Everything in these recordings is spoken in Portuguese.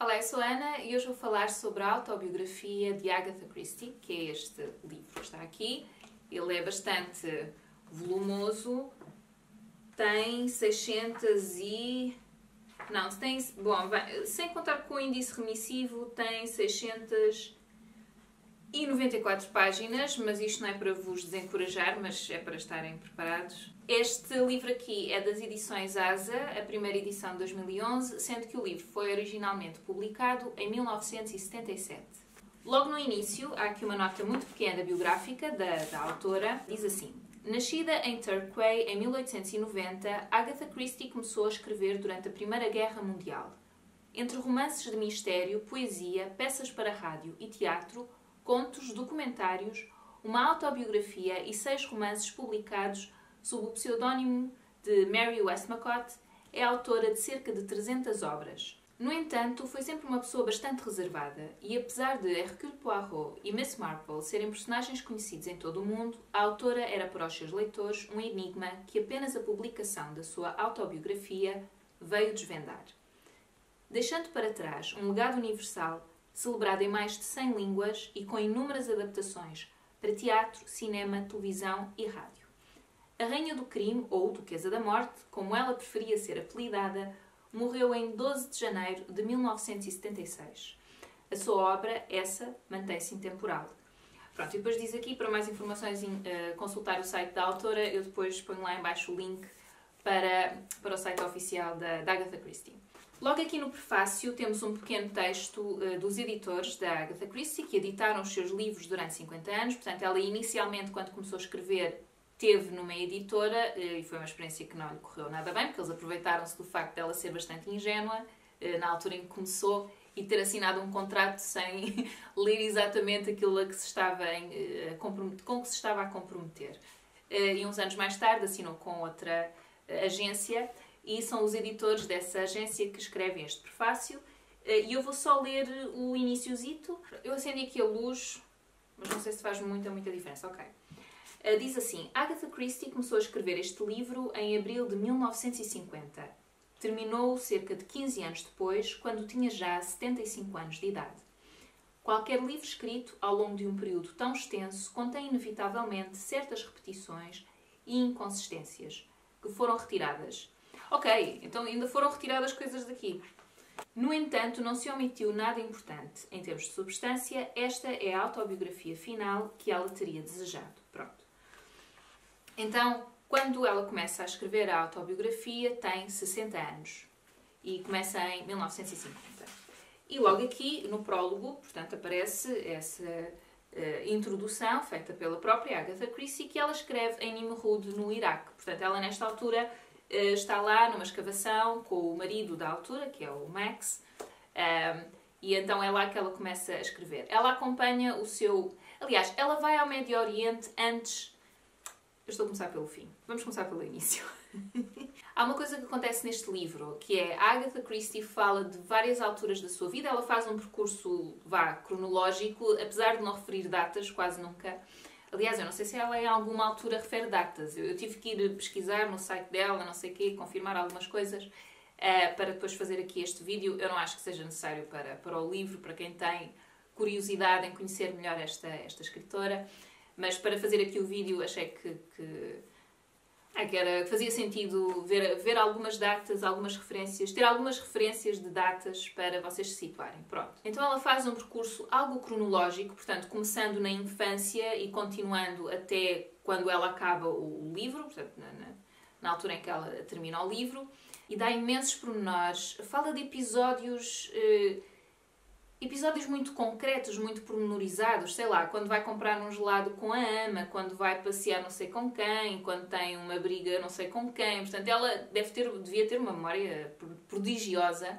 Olá, eu sou a Ana e hoje vou falar sobre a autobiografia de Agatha Christie, que é este livro que está aqui. Ele é bastante volumoso, tem 600 e... Não, tem... Bom, sem contar com o índice remissivo, tem 694 páginas, mas isto não é para vos desencorajar, mas é para estarem preparados. Este livro aqui é das edições ASA, a primeira edição de 2011, sendo que o livro foi originalmente publicado em 1977. Logo no início, há aqui uma nota muito pequena biográfica da autora. Diz assim: nascida em Torquay em 1890, Agatha Christie começou a escrever durante a Primeira Guerra Mundial. Entre romances de mistério, poesia, peças para rádio e teatro, contos, documentários, uma autobiografia e 6 romances publicados sob o pseudónimo de Mary Westmacott, é autora de cerca de 300 obras. No entanto, foi sempre uma pessoa bastante reservada e, apesar de Hercule Poirot e Miss Marple serem personagens conhecidos em todo o mundo, a autora era para os seus leitores um enigma que apenas a publicação da sua autobiografia veio desvendar. Deixando para trás um legado universal, celebrado em mais de 100 línguas e com inúmeras adaptações para teatro, cinema, televisão e rádio. A Rainha do Crime, ou Duquesa da Morte, como ela preferia ser apelidada, morreu em 12 de janeiro de 1976. A sua obra, essa, mantém-se intemporal. Pronto, e depois diz aqui, para mais informações, consultar o site da autora. Eu depois ponho lá em baixo o link para o site oficial da Agatha Christie. Logo aqui no prefácio temos um pequeno texto dos editores da Agatha Christie, que editaram os seus livros durante 50 anos. Portanto, ela inicialmente, quando começou a escrever, teve numa editora e foi uma experiência que não lhe correu nada bem, porque eles aproveitaram-se do facto de ela ser bastante ingênua na altura em que começou e ter assinado um contrato sem ler exatamente aquilo a que se estava com que se estava a comprometer. E uns anos mais tarde assinou com outra agência e são os editores dessa agência que escrevem este prefácio. E eu vou só ler o iniciozito. Eu acendi aqui a luz, mas não sei se faz muita diferença. Ok. Diz assim: Agatha Christie começou a escrever este livro em abril de 1950. Terminou-o cerca de 15 anos depois, quando tinha já 75 anos de idade. Qualquer livro escrito ao longo de um período tão extenso contém inevitavelmente certas repetições e inconsistências que foram retiradas. Ok, então ainda foram retiradas coisas daqui. No entanto, não se omitiu nada importante. Em termos de substância, esta é a autobiografia final que ela teria desejado. Pronto. Então, quando ela começa a escrever a autobiografia, tem 60 anos. E começa em 1950. E logo aqui, no prólogo, portanto, aparece essa introdução feita pela própria Agatha Christie, que ela escreve em Nimrud, no Iraque. Portanto, ela nesta altura está lá numa escavação com o marido da altura, que é o Max, e então é lá que ela começa a escrever. Ela acompanha o seu... Aliás, ela vai ao Médio Oriente antes... Eu estou a começar pelo fim. Vamos começar pelo início. Há uma coisa que acontece neste livro, que é a Agatha Christie fala de várias alturas da sua vida. Ela faz um percurso, cronológico, apesar de não referir datas, quase nunca. Aliás, eu não sei se ela em alguma altura refere datas. Eu tive que ir pesquisar no site dela, não sei o quê, confirmar algumas coisas, para depois fazer aqui este vídeo. Eu não acho que seja necessário para o livro, para quem tem curiosidade em conhecer melhor esta escritora. Mas para fazer aqui o vídeo achei que fazia sentido ver algumas datas, algumas referências, ter algumas referências de datas para vocês se situarem. Pronto. Então ela faz um percurso algo cronológico, portanto, começando na infância e continuando até quando ela acaba o livro, portanto, na altura em que ela termina o livro, e dá imensos pormenores. Fala de episódios muito concretos, muito pormenorizados, sei lá, quando vai comprar um gelado com a ama, quando vai passear não sei com quem, quando tem uma briga não sei com quem. Portanto, ela devia ter uma memória prodigiosa,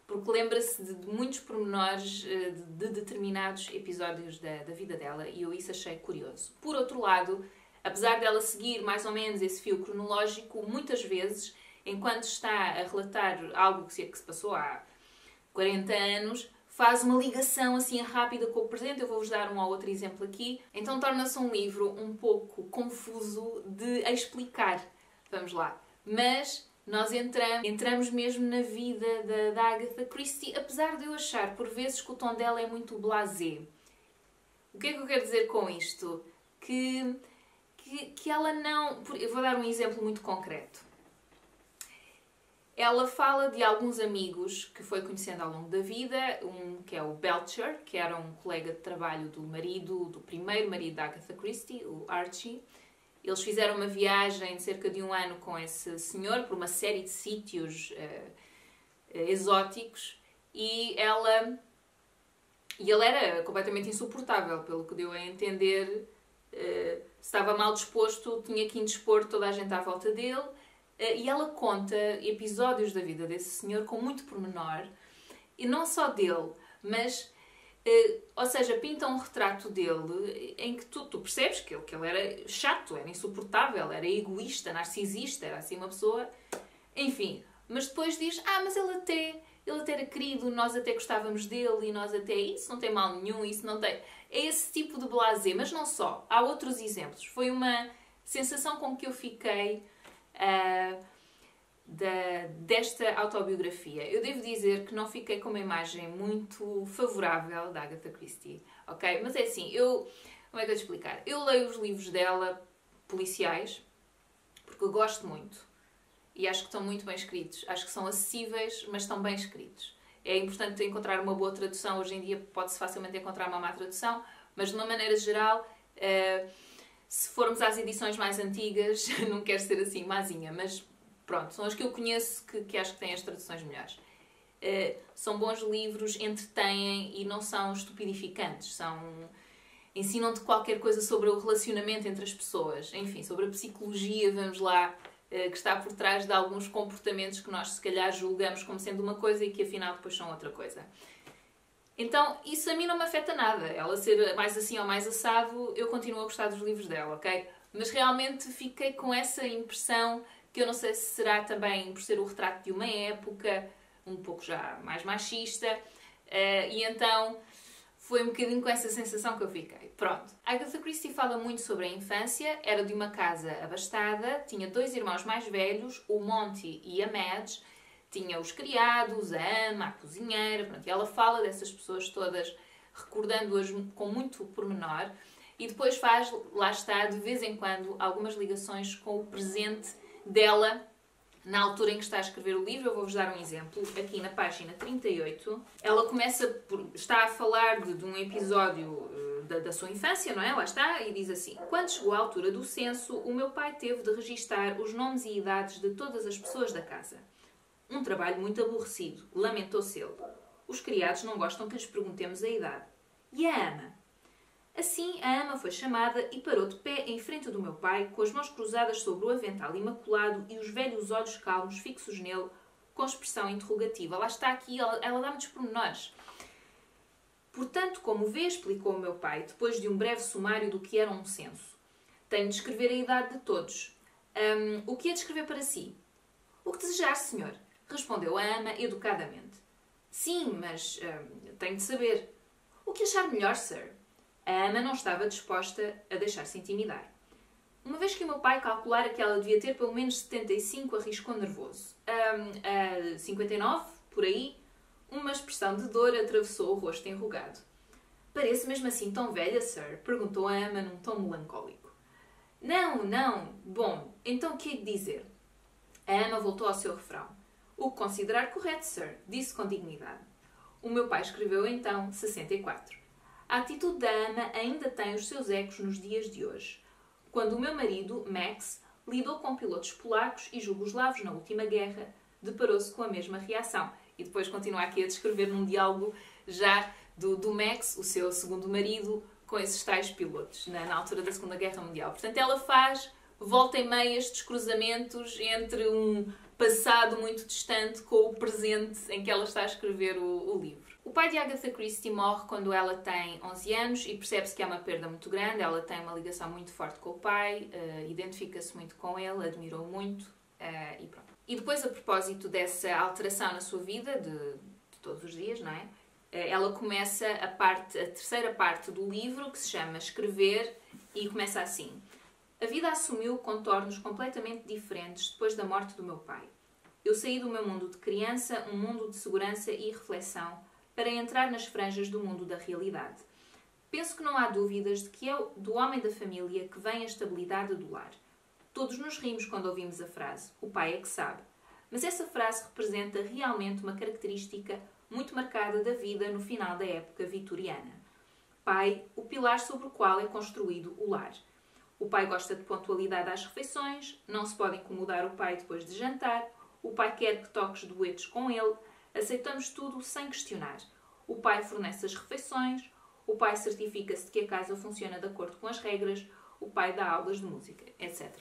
porque lembra-se de muitos pormenores de determinados episódios da vida dela, e eu isso achei curioso. Por outro lado, apesar dela seguir mais ou menos esse fio cronológico, muitas vezes, enquanto está a relatar algo que se passou há 40 anos, faz uma ligação assim rápida com o presente. Eu vou-vos dar um ou outro exemplo aqui. Então torna-se um livro um pouco confuso de explicar. Vamos lá. Mas nós entramos mesmo na vida da Agatha Christie, apesar de eu achar por vezes que o tom dela é muito blasé. O que é que eu quero dizer com isto? Que ela não... Eu vou dar um exemplo muito concreto. Ela fala de alguns amigos que foi conhecendo ao longo da vida, um que é o Belcher, que era um colega de trabalho do primeiro marido da Agatha Christie, o Archie. Eles fizeram uma viagem de cerca de 1 ano com esse senhor por uma série de sítios exóticos e ele era completamente insuportável, pelo que deu a entender. Estava mal disposto, tinha que indispor toda a gente à volta dele. E ela conta episódios da vida desse senhor com muito pormenor, e não só dele, mas, ou seja, pinta um retrato dele em que tu percebes que ele era chato, era insuportável, era egoísta, narcisista, era assim uma pessoa, enfim. Mas depois diz, mas ele até era querido, nós até gostávamos dele, e nós até, isso não tem mal nenhum, isso não tem... É esse tipo de blasé, mas não só. Há outros exemplos. Foi uma sensação com que eu fiquei desta autobiografia. Eu devo dizer que não fiquei com uma imagem muito favorável da Agatha Christie, ok? Mas é assim, como é que eu te explicar? Eu leio os livros dela, policiais, porque eu gosto muito e acho que estão muito bem escritos. Acho que são acessíveis, mas estão bem escritos. É importante encontrar uma boa tradução. Hoje em dia pode-se facilmente encontrar uma má tradução, mas de uma maneira geral... Se formos às edições mais antigas, não quero ser assim mazinha, mas pronto, são as que eu conheço que acho que têm as traduções melhores. São bons livros, entretêm e não são estupidificantes. Ensinam-te qualquer coisa sobre o relacionamento entre as pessoas, enfim, sobre a psicologia, vamos lá, que está por trás de alguns comportamentos que nós se calhar julgamos como sendo uma coisa e que afinal depois são outra coisa. Então, isso a mim não me afeta nada. Ela ser mais assim ou mais assado, eu continuo a gostar dos livros dela, ok? Mas realmente fiquei com essa impressão, que eu não sei se será também por ser o retrato de uma época, um pouco já mais machista, e então foi um bocadinho com essa sensação que eu fiquei. Pronto. A Agatha Christie fala muito sobre a infância, era de uma casa abastada, tinha 2 irmãos mais velhos, o Monty e a Madge. Tinha os criados, a ama, a cozinheira, pronto. E ela fala dessas pessoas todas, recordando-as com muito pormenor. E depois faz, lá está, de vez em quando, algumas ligações com o presente dela, na altura em que está a escrever o livro. Eu vou-vos dar um exemplo. Aqui na página 38, ela está a falar de um episódio da sua infância, não é? Lá está, e diz assim: quando chegou à altura do censo, o meu pai teve de registar os nomes e idades de todas as pessoas da casa. Um trabalho muito aborrecido, lamentou-se ele. Os criados não gostam que lhes perguntemos a idade. E a ama? Assim, a ama foi chamada e parou de pé em frente do meu pai, com as mãos cruzadas sobre o avental imaculado e os velhos olhos calmos fixos nele, com expressão interrogativa. Lá está aqui, ela dá muitos pormenores. Portanto, como vê, explicou o meu pai, depois de um breve sumário do que era um censo, tenho de escrever a idade de todos. O que é de escrever para si? O que desejar, senhor? Respondeu a ama educadamente. Sim, mas tenho de saber. O que achar melhor, sir? A ama não estava disposta a deixar-se intimidar. Uma vez que o meu pai calculara que ela devia ter pelo menos 75, arriscou nervoso. 59, por aí, uma expressão de dor atravessou o rosto enrugado. Parece mesmo assim tão velha, sir? Perguntou a ama num tom melancólico. Não. Bom, então o que é de dizer? A ama voltou ao seu refrão. O que considerar correto, sir, disse com dignidade. O meu pai escreveu então 64. A atitude da ama ainda tem os seus ecos nos dias de hoje. Quando o meu marido, Max, lidou com pilotos polacos e jugoslavos na última guerra, deparou-se com a mesma reação. E depois continua aqui a descrever num diálogo já do Max, o seu segundo marido, com esses tais pilotos, na altura da Segunda Guerra Mundial. Portanto, ela faz, volta e meia, estes cruzamentos entre um passado muito distante com o presente em que ela está a escrever o livro. O pai de Agatha Christie morre quando ela tem 11 anos e percebe-se que há uma perda muito grande. Ela tem uma ligação muito forte com o pai, identifica-se muito com ele, admirou muito e pronto. E depois, a propósito dessa alteração na sua vida, de todos os dias, não é? Ela começa a terceira parte do livro, que se chama Escrever, e começa assim. A vida assumiu contornos completamente diferentes depois da morte do meu pai. Eu saí do meu mundo de criança, um mundo de segurança e reflexão, para entrar nas franjas do mundo da realidade. Penso que não há dúvidas de que é do homem da família que vem a estabilidade do lar. Todos nos rimos quando ouvimos a frase, o pai é que sabe. Mas essa frase representa realmente uma característica muito marcada da vida no final da época vitoriana. Pai, o pilar sobre o qual é construído o lar. O pai gosta de pontualidade às refeições, não se pode incomodar o pai depois de jantar, o pai quer que toques duetos com ele, aceitamos tudo sem questionar. O pai fornece as refeições, o pai certifica-se de que a casa funciona de acordo com as regras, o pai dá aulas de música, etc.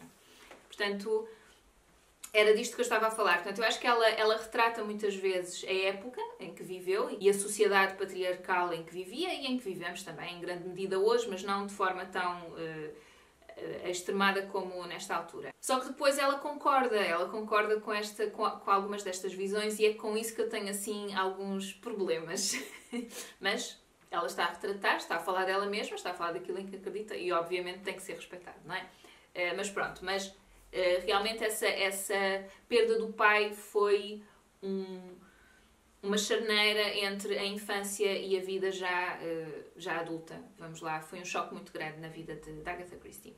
Portanto, era disto que eu estava a falar. Portanto, eu acho que ela retrata muitas vezes a época em que viveu e a sociedade patriarcal em que vivia e em que vivemos também, em grande medida hoje, mas não de forma tão extremada como nesta altura. Só que depois ela concorda com algumas destas visões e é com isso que eu tenho assim alguns problemas. Mas ela está a retratar, está a falar dela mesma, está a falar daquilo em que acredita e obviamente tem que ser respeitado, não é? Mas pronto, realmente essa perda do pai foi uma charneira entre a infância e a vida já adulta. Vamos lá, foi um choque muito grande na vida de Agatha Christie.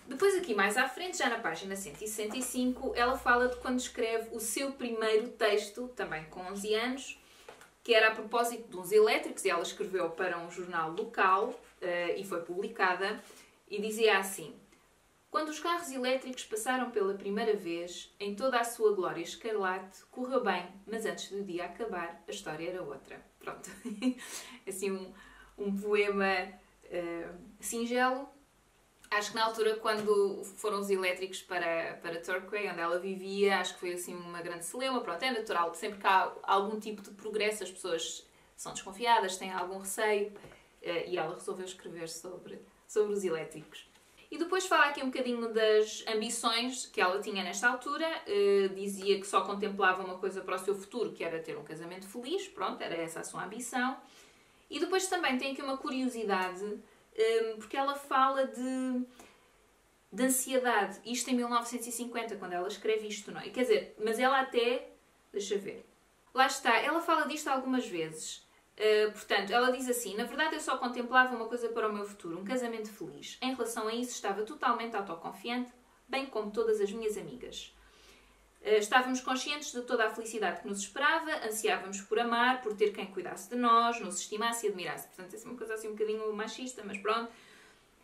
Depois aqui mais à frente, já na página 165, ela fala de quando escreve o seu primeiro texto, também com 11 anos, que era a propósito de uns elétricos, e ela escreveu para um jornal local e foi publicada, e dizia assim: quando os carros elétricos passaram pela primeira vez, em toda a sua glória escarlate, correu bem, mas antes do dia acabar, a história era outra. Pronto. Assim, um poema singelo. Acho que na altura, quando foram os elétricos para Torquay, onde ela vivia, acho que foi assim uma grande celeuma. Pronto, é natural. Sempre que há algum tipo de progresso, as pessoas são desconfiadas, têm algum receio. E ela resolveu escrever sobre os elétricos. E depois fala aqui um bocadinho das ambições que ela tinha nesta altura. Dizia que só contemplava uma coisa para o seu futuro, que era ter um casamento feliz. Pronto, era essa a sua ambição. E depois também tem aqui uma curiosidade, porque ela fala de ansiedade. Isto em 1950, quando ela escreve isto, não é? Quer dizer, mas ela até... Deixa ver. Lá está, ela fala disto algumas vezes. Portanto, ela diz assim: na verdade eu só contemplava uma coisa para o meu futuro, um casamento feliz. Em relação a isso estava totalmente autoconfiante, bem como todas as minhas amigas. Estávamos conscientes de toda a felicidade que nos esperava, ansiávamos por amar, por ter quem cuidasse de nós, nos estimasse e admirasse. Portanto, é uma coisa assim um bocadinho machista, mas pronto.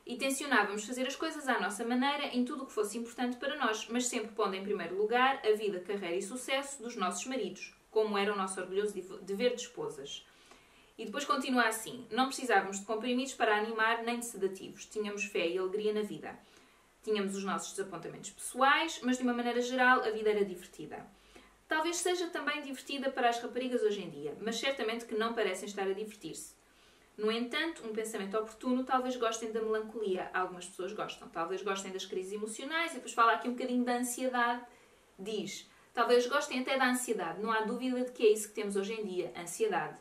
E tencionávamos fazer as coisas à nossa maneira, em tudo o que fosse importante para nós, mas sempre pondo em primeiro lugar a vida, carreira e sucesso dos nossos maridos, como era o nosso orgulhoso dever de esposas. E depois continua assim: não precisávamos de comprimidos para animar nem de sedativos. Tínhamos fé e alegria na vida. Tínhamos os nossos desapontamentos pessoais, mas de uma maneira geral a vida era divertida. Talvez seja também divertida para as raparigas hoje em dia, mas certamente que não parecem estar a divertir-se. No entanto, um pensamento oportuno, talvez gostem da melancolia. Algumas pessoas gostam. Talvez gostem das crises emocionais. E depois fala aqui um bocadinho da ansiedade. Diz: talvez gostem até da ansiedade. Não há dúvida de que é isso que temos hoje em dia, ansiedade.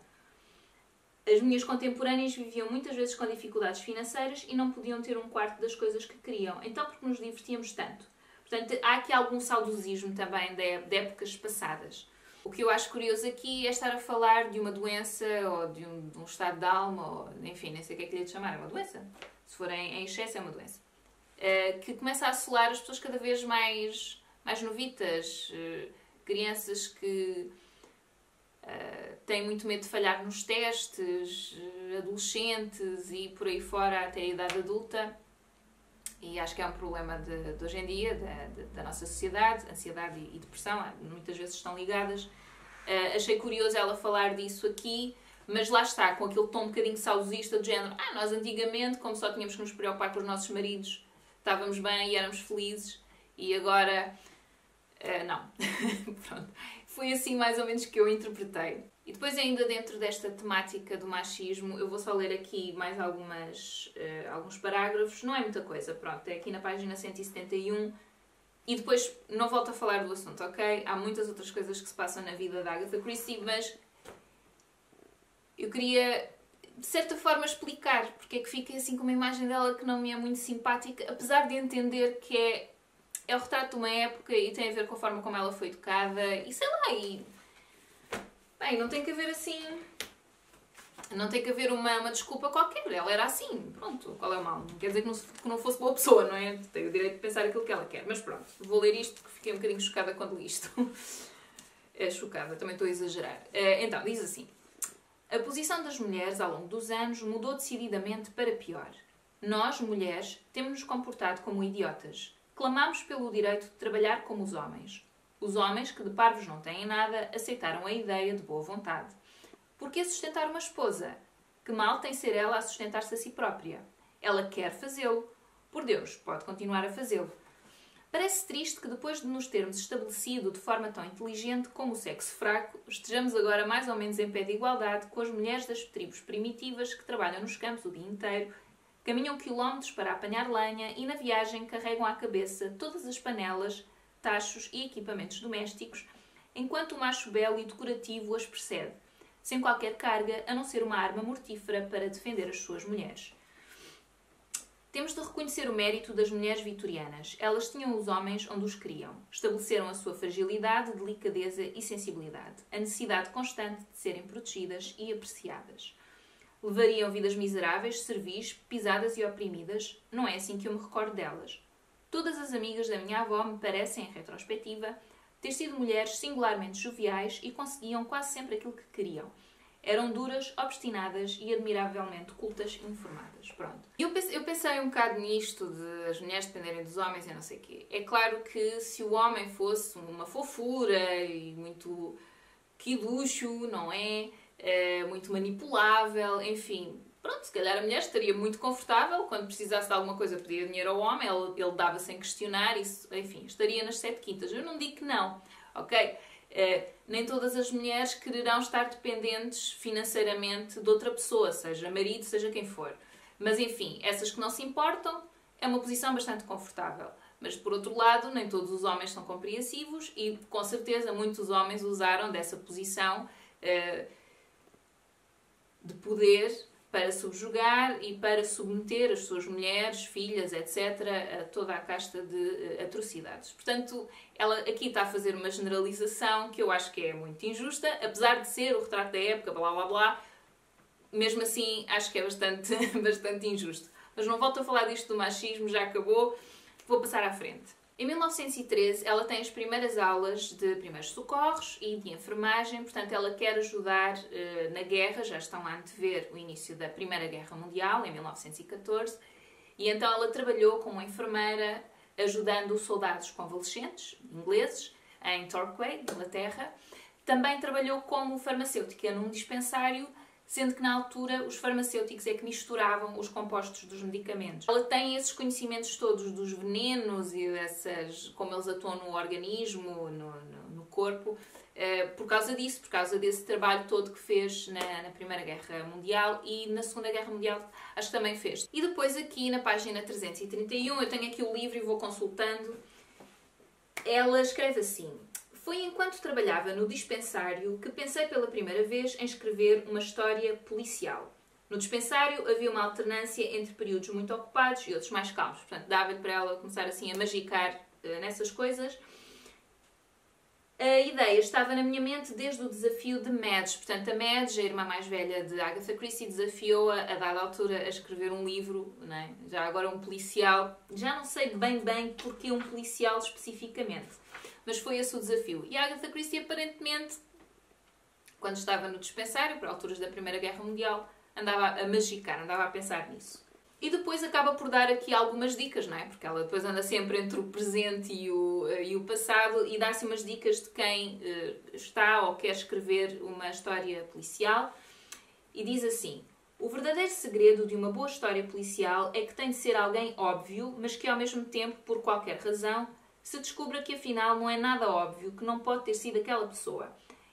As minhas contemporâneas viviam muitas vezes com dificuldades financeiras e não podiam ter um quarto das coisas que queriam. Então, porque nos divertíamos tanto. Portanto, há aqui algum saudosismo também de épocas passadas. O que eu acho curioso aqui é estar a falar de uma doença ou de um estado de alma, ou enfim, nem sei o que é que lhe chamar, é uma doença. Se for em excesso, é uma doença. Que começa a assolar as pessoas cada vez mais novitas, crianças que têm muito medo de falhar nos testes, adolescentes e por aí fora até a idade adulta. E acho que é um problema de hoje em dia, da nossa sociedade. Ansiedade e depressão muitas vezes estão ligadas. Achei curioso ela falar disso aqui, mas lá está, com aquele tom um bocadinho saudosista do género: nós antigamente, como só tínhamos que nos preocupar com os nossos maridos, estávamos bem e éramos felizes, e agora não. Pronto. Foi assim mais ou menos que eu interpretei. E depois, ainda dentro desta temática do machismo, eu vou só ler aqui mais alguns parágrafos. Não é muita coisa, pronto, é aqui na página 171. E depois não volto a falar do assunto, ok? Há muitas outras coisas que se passam na vida da Agatha Christie, mas eu queria, de certa forma, explicar porque é que fiquei assim com uma imagem dela que não me é muito simpática, apesar de entender que é é o retrato de uma época e tem a ver com a forma como ela foi educada e sei lá, e... Bem, não tem que haver assim... Não tem que haver uma desculpa qualquer. Ela era assim. Pronto, qual é o mal? Não quer dizer que não fosse boa pessoa, não é? Tem o direito de pensar aquilo que ela quer. Mas pronto, vou ler isto porque fiquei um bocadinho chocada quando li isto. É chocada, também estou a exagerar. Então, diz assim. A posição das mulheres ao longo dos anos mudou decididamente para pior. Nós, mulheres, temos-nos comportado como idiotas. Clamamos pelo direito de trabalhar como os homens. Os homens, que de parvos não têm nada, aceitaram a ideia de boa vontade. Por que sustentar uma esposa? Que mal tem ser ela a sustentar-se a si própria? Ela quer fazê-lo. Por Deus, pode continuar a fazê-lo. Parece triste que depois de nos termos estabelecido de forma tão inteligente como o sexo fraco, estejamos agora mais ou menos em pé de igualdade com as mulheres das tribos primitivas que trabalham nos campos o dia inteiro, caminham quilómetros para apanhar lenha e na viagem carregam à cabeça todas as panelas, tachos e equipamentos domésticos, enquanto o macho belo e decorativo as precede, sem qualquer carga, a não ser uma arma mortífera para defender as suas mulheres. Temos de reconhecer o mérito das mulheres vitorianas. Elas tinham os homens onde os queriam. Estabeleceram a sua fragilidade, delicadeza e sensibilidade. A necessidade constante de serem protegidas e apreciadas. Levariam vidas miseráveis, servis, pisadas e oprimidas. Não é assim que eu me recordo delas. Todas as amigas da minha avó me parecem, em retrospectiva, ter sido mulheres singularmente joviais e conseguiam quase sempre aquilo que queriam. Eram duras, obstinadas e admiravelmente cultas e informadas. Pronto. Eu pensei um bocado nisto de as mulheres dependerem dos homens e não sei o quê. É claro que se o homem fosse uma fofura e muito quiducho, não é? Muito manipulável, enfim. Pronto, se calhar a mulher estaria muito confortável. Quando precisasse de alguma coisa pedia dinheiro ao homem, ele dava sem questionar, isso, enfim, estaria nas 7 quintas. Eu não digo que não, ok? Nem todas as mulheres quererão estar dependentes financeiramente de outra pessoa, seja marido, seja quem for. Mas enfim, essas que não se importam, é uma posição bastante confortável. Mas por outro lado, nem todos os homens são compreensivos e com certeza muitos homens usaram dessa posição de poder para subjugar e para submeter as suas mulheres, filhas, etc., a toda a casta de atrocidades. Portanto, ela aqui está a fazer uma generalização que eu acho que é muito injusta, apesar de ser o retrato da época, blá blá blá, mesmo assim acho que é bastante injusto. Mas não volto a falar disto do machismo, já acabou, vou passar à frente. Em 1913, ela tem as primeiras aulas de primeiros socorros e de enfermagem, portanto, ela quer ajudar na guerra, já estão a antever o início da Primeira Guerra Mundial, em 1914, e então ela trabalhou como enfermeira, ajudando soldados convalescentes, ingleses, em Torquay, Inglaterra. Também trabalhou como farmacêutica num dispensário, sendo que na altura os farmacêuticos é que misturavam os compostos dos medicamentos. Ela tem esses conhecimentos todos dos venenos e como eles atuam no organismo, no corpo, por causa disso, por causa desse trabalho todo que fez na Primeira Guerra Mundial e na Segunda Guerra Mundial acho que também fez. E depois aqui na página 331, eu tenho aqui o livro e vou consultando, ela escreve assim: foi enquanto trabalhava no dispensário que pensei pela primeira vez em escrever uma história policial. No dispensário havia uma alternância entre períodos muito ocupados e outros mais calmos. Portanto, dava-lhe para ela começar assim a magicar nessas coisas. A ideia estava na minha mente desde o desafio de Madge. Portanto, a Madge, a irmã mais velha de Agatha Christie, desafiou-a a dada altura a escrever um livro, não é? Já agora um policial. Já não sei bem porque um policial especificamente. Mas foi esse o desafio. E a Agatha Christie, aparentemente, quando estava no dispensário, por alturas da Primeira Guerra Mundial, andava a magicar, andava a pensar nisso. E depois acaba por dar aqui algumas dicas, não é? Porque ela depois anda sempre entre o presente e o passado e dá-se umas dicas de quem está ou quer escrever uma história policial. E diz assim: o verdadeiro segredo de uma boa história policial é que tem de ser alguém óbvio, mas que ao mesmo tempo, por qualquer razão, se descubra que afinal não é nada óbvio, que não pode ter sido aquela pessoa.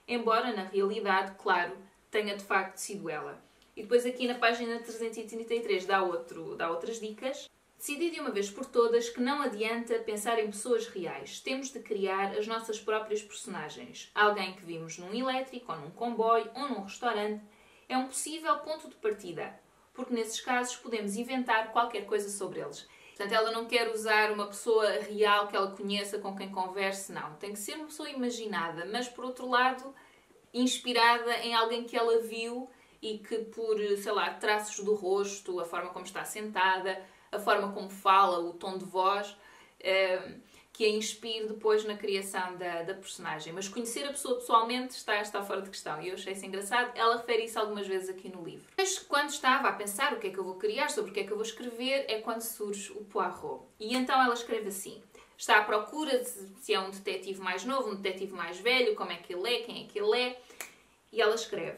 Embora, na realidade, claro, tenha de facto sido ela. E depois aqui na página 333 dá outras dicas. Decidi de uma vez por todas que não adianta pensar em pessoas reais. Temos de criar as nossas próprias personagens. Alguém que vimos num elétrico, ou num comboio, ou num restaurante, é um possível ponto de partida, porque nesses casos podemos inventar qualquer coisa sobre eles. Portanto, ela não quer usar uma pessoa real que ela conheça, com quem converse, não. Tem que ser uma pessoa imaginada, mas por outro lado, inspirada em alguém que ela viu e que por, sei lá, traços do rosto, a forma como está sentada, a forma como fala, o tom de voz, que a inspire depois na criação da personagem. Mas conhecer a pessoa pessoalmente está fora de questão. E eu achei isso engraçado. Ela refere isso algumas vezes aqui no livro. Mas quando estava a pensar o que é que eu vou criar, sobre o que é que eu vou escrever, é quando surge o Poirot. E então ela escreve assim. Está à procura de se é um detetive mais novo, um detetive mais velho, como é que ele é, quem é que ele é. E ela escreve.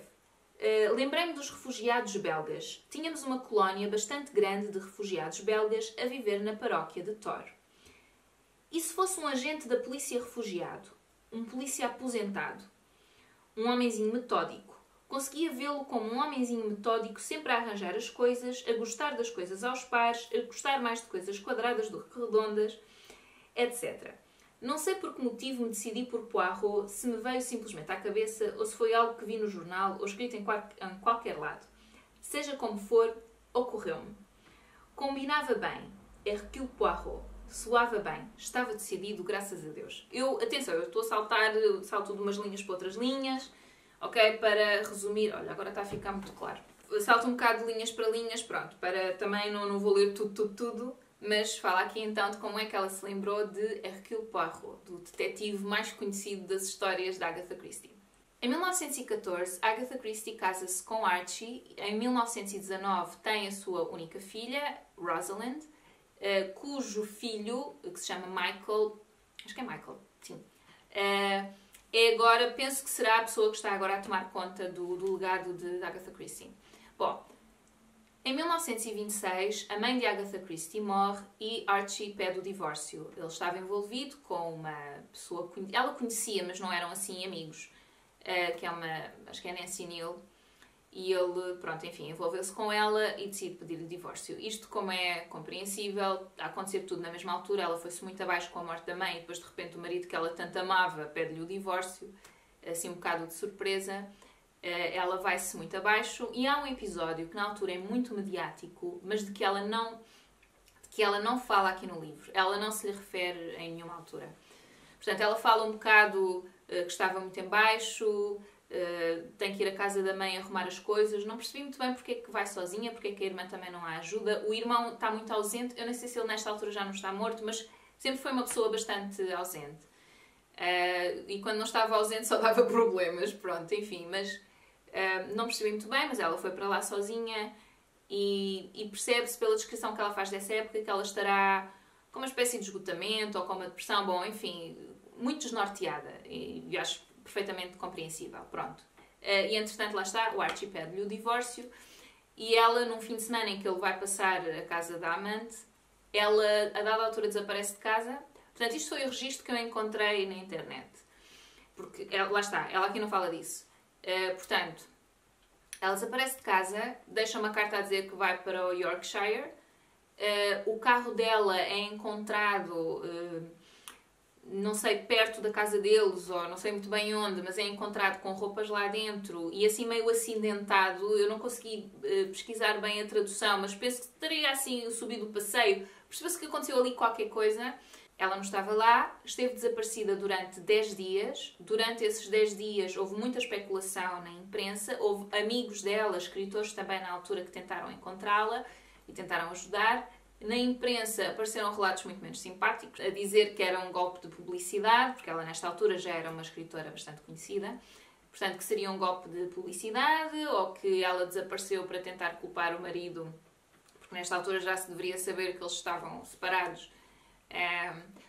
Lembrei-me dos refugiados belgas. Tínhamos uma colónia bastante grande de refugiados belgas a viver na paróquia de Tor. E se fosse um agente da polícia refugiado? Um polícia aposentado? Um homenzinho metódico? Conseguia vê-lo como um homenzinho metódico, sempre a arranjar as coisas, a gostar das coisas aos pares, a gostar mais de coisas quadradas do que redondas, etc. Não sei por que motivo me decidi por Poirot, se me veio simplesmente à cabeça ou se foi algo que vi no jornal ou escrito em qualquer lado. Seja como for, ocorreu-me. Combinava bem. Hercule Poirot. Soava bem. Estava decidido, graças a Deus. Atenção, eu estou a salto de umas linhas para outras linhas, ok? Para resumir, olha, agora está a ficar muito claro. Salto um bocado de linhas para linhas, pronto, para também não vou ler tudo. Mas fala aqui então de como é que ela se lembrou de Hercule Poirot, do detetive mais conhecido das histórias de Agatha Christie. Em 1914, Agatha Christie casa-se com Archie. Em 1919 tem a sua única filha, Rosalind, cujo filho, que se chama Michael, acho que é Michael, sim, é agora, penso que será a pessoa que está agora a tomar conta do legado de Agatha Christie. Bom, em 1926, a mãe de Agatha Christie morre e Archie pede o divórcio. Ele estava envolvido com uma pessoa que ela conhecia, mas não eram assim amigos, que é acho que é Nancy Neal, e ele, pronto, enfim, envolveu-se com ela e decide pedir o divórcio. Isto, como é compreensível, a acontecer tudo na mesma altura, ela foi-se muito abaixo com a morte da mãe e depois, de repente, o marido que ela tanto amava pede-lhe o divórcio, assim um bocado de surpresa. Ela vai-se muito abaixo e há um episódio que na altura é muito mediático, mas de que ela não fala aqui no livro. Ela não se lhe refere em nenhuma altura. Portanto, ela fala um bocado que estava muito em baixo, tem que ir à casa da mãe arrumar as coisas. Não percebi muito bem porque é que vai sozinha, porque é que a irmã também não a ajuda. O irmão está muito ausente. Eu não sei se ele nesta altura já não está morto, mas sempre foi uma pessoa bastante ausente. E quando não estava ausente só dava problemas. Pronto, enfim, mas... não percebi muito bem, mas ela foi para lá sozinha e percebe-se pela descrição que ela faz dessa época que ela estará com uma espécie de esgotamento ou com uma depressão, bom, enfim, muito desnorteada e acho perfeitamente compreensível, pronto. E entretanto lá está, o Archie pede-lhe o divórcio e ela, num fim de semana em que ele vai passar a casa da amante, ela a dada altura desaparece de casa. Portanto, isto foi o registro que eu encontrei na internet, porque lá está, ela aqui não fala disso. Portanto, ela desaparece de casa, deixa uma carta a dizer que vai para o Yorkshire. O carro dela é encontrado, não sei, perto da casa deles, ou não sei muito bem onde, mas é encontrado com roupas lá dentro e assim meio acidentado. Eu não consegui pesquisar bem a tradução, mas penso que teria assim subido o passeio. Percebeu-se que aconteceu ali qualquer coisa. Ela não estava lá, esteve desaparecida durante 10 dias. Durante esses 10 dias houve muita especulação na imprensa. Houve amigos dela, escritores também na altura, que tentaram encontrá-la e tentaram ajudar. Na imprensa apareceram relatos muito menos simpáticos, a dizer que era um golpe de publicidade, porque ela nesta altura já era uma escritora bastante conhecida. Portanto, que seria um golpe de publicidade ou que ela desapareceu para tentar culpar o marido, porque nesta altura já se deveria saber que eles estavam separados.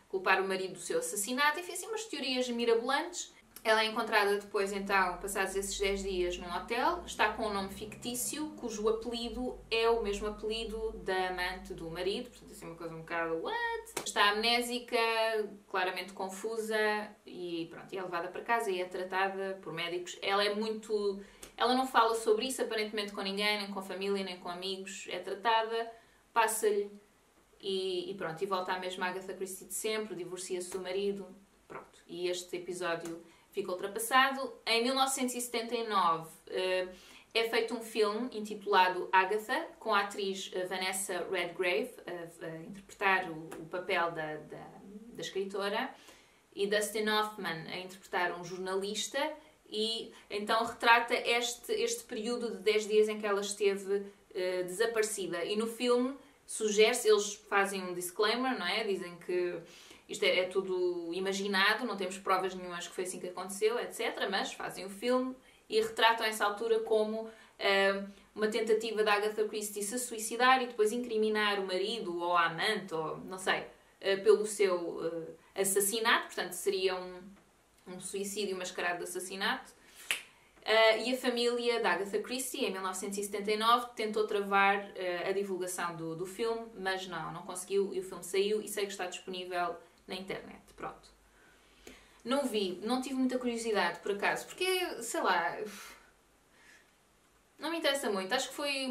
Culpar o marido do seu assassinato, enfim, assim umas teorias mirabolantes. Ela é encontrada depois, então, passados esses 10 dias num hotel, está com um nome fictício, cujo apelido é o mesmo apelido da amante do marido, portanto, assim, uma coisa um bocado what? Está amnésica, claramente confusa e pronto, e é levada para casa e é tratada por médicos. Ela não fala sobre isso aparentemente com ninguém, nem com a família, nem com amigos, é tratada, passa-lhe e pronto, e volta à mesma Agatha Christie de sempre, divorcia-se do marido, pronto. E este episódio fica ultrapassado. Em 1979, é feito um filme intitulado Agatha, com a atriz Vanessa Redgrave a interpretar o papel da escritora e Dustin Hoffman a interpretar um jornalista, e então retrata este período de 10 dias em que ela esteve desaparecida. E no filme sugere-se, eles fazem um disclaimer, não é? Dizem que isto é tudo imaginado, não temos provas nenhumas que foi assim que aconteceu, etc. Mas fazem o filme e retratam essa altura como uma tentativa da Agatha Christie se suicidar e depois incriminar o marido ou a amante, ou não sei, pelo seu assassinato. Portanto, seria um suicídio mascarado de assassinato. E a família da Agatha Christie, em 1979, tentou travar a divulgação do filme, mas não conseguiu, e o filme saiu e sei que está disponível na internet. Pronto. Não vi, não tive muita curiosidade, por acaso, porque, sei lá, não me interessa muito. Acho que foi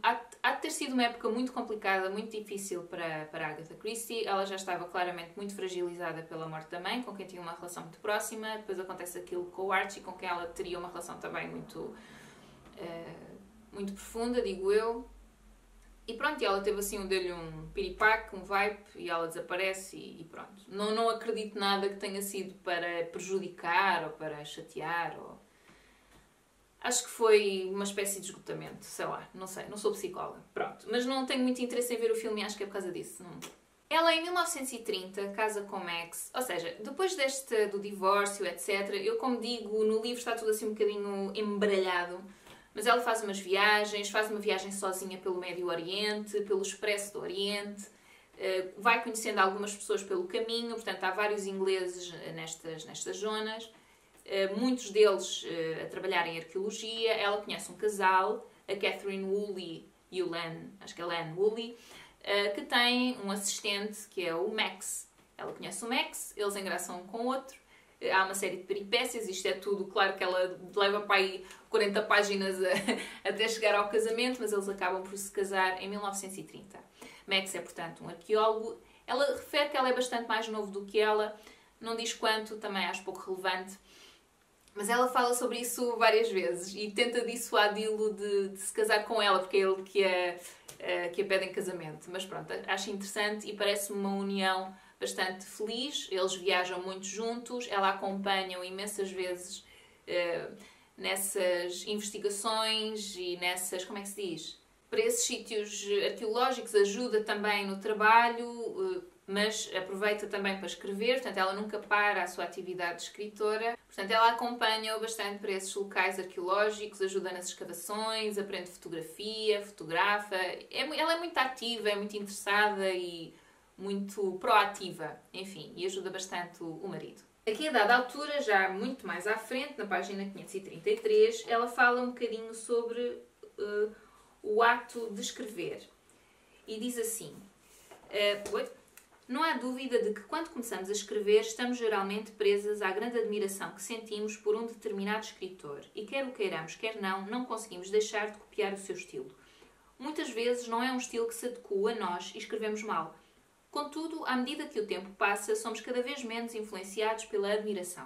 há de ter sido uma época muito complicada, muito difícil para a Agatha Christie. Ela já estava claramente muito fragilizada pela morte da mãe, com quem tinha uma relação muito próxima. Depois acontece aquilo com o Archie, com quem ela teria uma relação também muito profunda, digo eu. E pronto, e ela teve assim, deu-lhe um piripaque, um vibe, e ela desaparece e pronto. Não acredito nada que tenha sido para prejudicar ou para chatear. Acho que foi uma espécie de esgotamento, sei lá, não sei, não sou psicóloga. Pronto, mas não tenho muito interesse em ver o filme e acho que é por causa disso. Não. Ela, em 1930, casa com Max, ou seja, depois do divórcio, etc. Eu, como digo, no livro está tudo assim um bocadinho embaralhado. Mas ela faz umas viagens, faz uma viagem sozinha pelo Médio Oriente, pelo Expresso do Oriente, vai conhecendo algumas pessoas pelo caminho, portanto há vários ingleses nestas zonas, muitos deles a trabalhar em arqueologia. Ela conhece um casal, a Catherine Woolley e o Len, acho que é Len Woolley, que tem um assistente que é o Max. Ela conhece o Max, eles engraçam um com o outro. Há uma série de peripécias, isto é tudo, claro que ela leva para aí 40 páginas até chegar ao casamento, mas eles acabam por se casar em 1930. Max é, portanto, um arqueólogo. Ela refere que ela é bastante mais novo do que ela, não diz quanto, também acho pouco relevante, mas ela fala sobre isso várias vezes e tenta dissuadi-lo de se casar com ela, porque é ele que a pede em casamento. Mas pronto, acho interessante e parece-me uma união bastante feliz. Eles viajam muito juntos, ela acompanha-o imensas vezes nessas investigações e nessas, como é que se diz? Para esses sítios arqueológicos, ajuda também no trabalho, mas aproveita também para escrever, portanto ela nunca para a sua atividade de escritora. Portanto ela acompanha-o bastante para esses locais arqueológicos, ajuda nas escavações, aprende fotografia, fotografa. Ela é muito ativa, é muito interessada e muito proativa, enfim, e ajuda bastante o marido. Aqui, a dada altura, já muito mais à frente, na página 533, ela fala um bocadinho sobre o ato de escrever. E diz assim: não há dúvida de que quando começamos a escrever estamos geralmente presas à grande admiração que sentimos por um determinado escritor e quer o queiramos, quer não conseguimos deixar de copiar o seu estilo. Muitas vezes não é um estilo que se adequa a nós e escrevemos mal. Contudo, à medida que o tempo passa, somos cada vez menos influenciados pela admiração.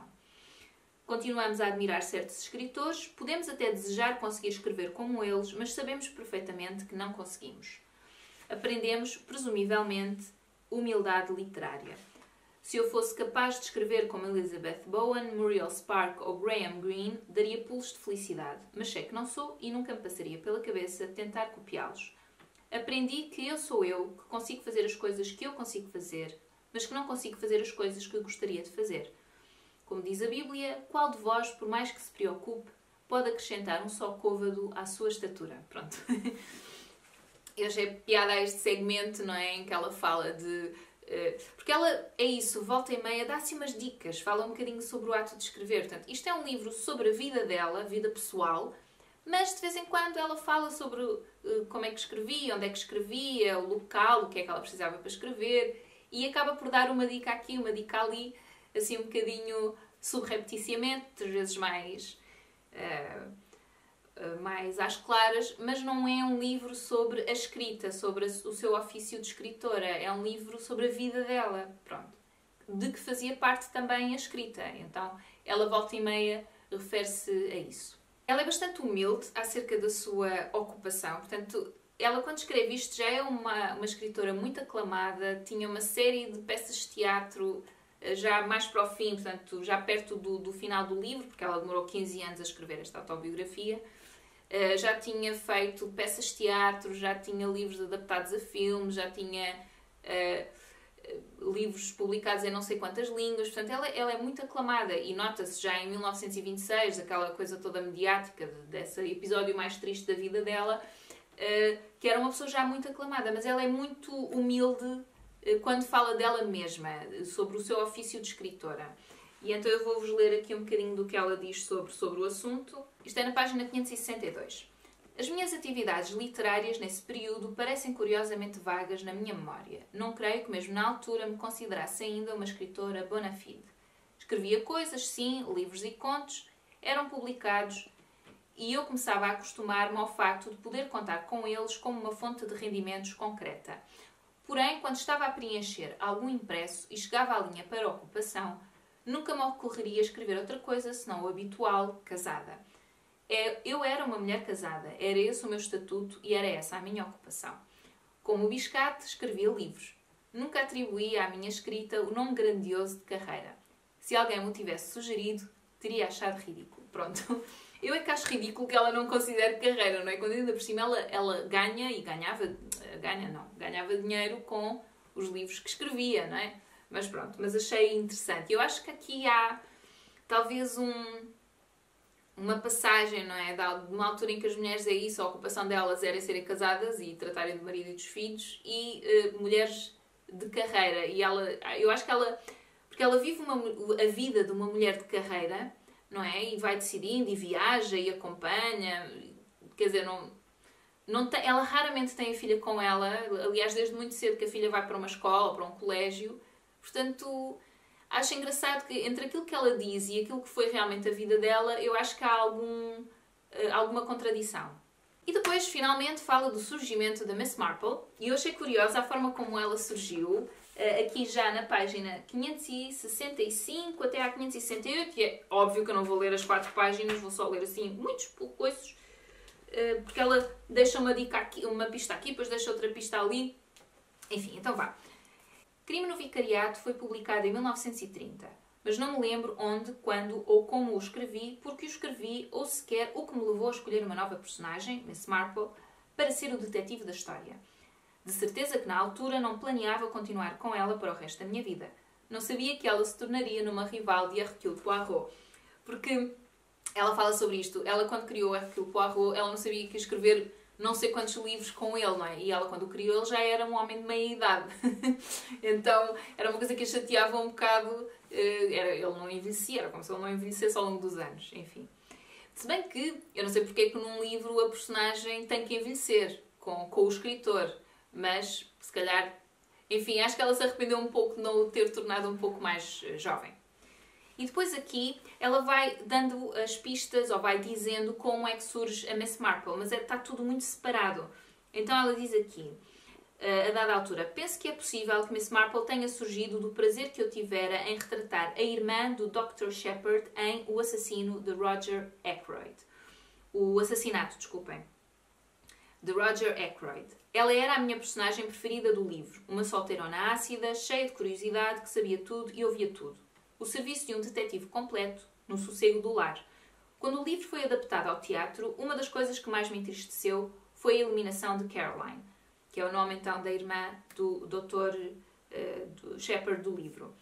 Continuamos a admirar certos escritores, podemos até desejar conseguir escrever como eles, mas sabemos perfeitamente que não conseguimos. Aprendemos, presumivelmente, humildade literária. Se eu fosse capaz de escrever como Elizabeth Bowen, Muriel Spark ou Graham Greene, daria pulos de felicidade, mas sei que não sou e nunca me passaria pela cabeça tentar copiá-los. Aprendi que eu sou eu, que consigo fazer as coisas que eu consigo fazer, mas que não consigo fazer as coisas que gostaria de fazer. Como diz a Bíblia, qual de vós, por mais que se preocupe, pode acrescentar um só côvado à sua estatura? Pronto. Eu achei piada a este segmento, não é? Em que ela fala de... porque ela, é isso, volta e meia, dá-se umas dicas, fala um bocadinho sobre o ato de escrever. Portanto, isto é um livro sobre a vida dela, vida pessoal, mas de vez em quando ela fala sobre como é que escrevia, onde é que escrevia, o local, o que é que ela precisava para escrever, e acaba por dar uma dica aqui, uma dica ali, assim um bocadinho subrepticiamente, às vezes mais às claras, mas não é um livro sobre a escrita, sobre o seu ofício de escritora, é um livro sobre a vida dela, pronto, de que fazia parte também a escrita. Então ela volta e meia refere-se a isso. Ela é bastante humilde acerca da sua ocupação, portanto, ela quando escreve isto já é uma escritora muito aclamada, tinha uma série de peças de teatro já mais para o fim, portanto, já perto do final do livro, porque ela demorou 15 anos a escrever esta autobiografia. Já tinha feito peças de teatro, já tinha livros adaptados a filmes, já tinha livros publicados em não sei quantas línguas. Portanto, ela é muito aclamada e nota-se já em 1926, aquela coisa toda mediática desse episódio mais triste da vida dela, que era uma pessoa já muito aclamada, mas ela é muito humilde quando fala dela mesma, sobre o seu ofício de escritora. E então eu vou-vos ler aqui um bocadinho do que ela diz sobre o assunto. Isto é na página 562. As minhas atividades literárias nesse período parecem curiosamente vagas na minha memória. Não creio que mesmo na altura me considerasse ainda uma escritora bona fide. Escrevia coisas, sim, livros e contos, eram publicados e eu começava a acostumar-me ao facto de poder contar com eles como uma fonte de rendimentos concreta. Porém, quando estava a preencher algum impresso e chegava à linha para ocupação, nunca me ocorreria escrever outra coisa senão o habitual, casada. Eu era uma mulher casada, era esse o meu estatuto e era essa a minha ocupação. Como o biscate, escrevia livros. Nunca atribuía à minha escrita o nome grandioso de carreira. Se alguém me o tivesse sugerido, teria achado ridículo. Pronto. Eu é que acho ridículo que ela não considere carreira, não é? Quando ainda por cima ela ganha e ganhava dinheiro com os livros que escrevia, não é? Mas pronto, mas achei interessante. Eu acho que aqui há talvez uma passagem, não é? De uma altura em que as mulheres é isso, a ocupação delas era serem casadas e tratarem do marido e dos filhos, e mulheres de carreira. E eu acho que porque ela vive a vida de uma mulher de carreira, não é? E vai decidindo, e viaja, e acompanha, quer dizer, ela raramente tem a filha com ela, aliás, desde muito cedo que a filha vai para uma escola, para um colégio, portanto, acho engraçado que entre aquilo que ela diz e aquilo que foi realmente a vida dela, eu acho que há alguma contradição. E depois, finalmente, fala do surgimento da Miss Marple, e eu achei curiosa a forma como ela surgiu, aqui já na página 565 até à 568, e é óbvio que eu não vou ler as 4 páginas, vou só ler assim muitos coisas, porque ela deixa uma dica aqui, uma pista aqui, depois deixa outra pista ali. Enfim, então vá. Crime no Vicariato foi publicado em 1930, mas não me lembro onde, quando ou como o escrevi, porque o escrevi ou sequer o que me levou a escolher uma nova personagem, Miss Marple, para ser o detetive da história. De certeza que na altura não planeava continuar com ela para o resto da minha vida. Não sabia que ela se tornaria numa rival de Hercule Poirot. Porque ela fala sobre isto. Ela, quando criou Hercule Poirot, ela não sabia que ia escrever não sei quantos livros com ele, não é? E ela, quando o criou, ele já era um homem de meia idade. Então, era uma coisa que a chateava um bocado. Ele não envelhecia, era como se ele não envelhecesse ao longo dos anos. Enfim. Se bem que, eu não sei porque é que num livro a personagem tem que envelhecer com o escritor. Mas, se calhar, enfim, acho que ela se arrependeu um pouco de não o ter tornado um pouco mais jovem. E depois aqui, ela vai dando as pistas, ou vai dizendo como é que surge a Miss Marple, mas está tudo muito separado. Então ela diz aqui, a dada altura, penso que é possível que Miss Marple tenha surgido do prazer que eu tivera em retratar a irmã do Dr. Shepard em O Assassino de Roger Ackroyd. O assassinato, desculpem, de Roger Ackroyd. Ela era a minha personagem preferida do livro, uma solteirona ácida, cheia de curiosidade, que sabia tudo e ouvia tudo. O serviço de um detetive completo, no sossego do lar. Quando o livro foi adaptado ao teatro, uma das coisas que mais me entristeceu foi a eliminação de Caroline, que é o nome então da irmã do Dr. Shepard do livro.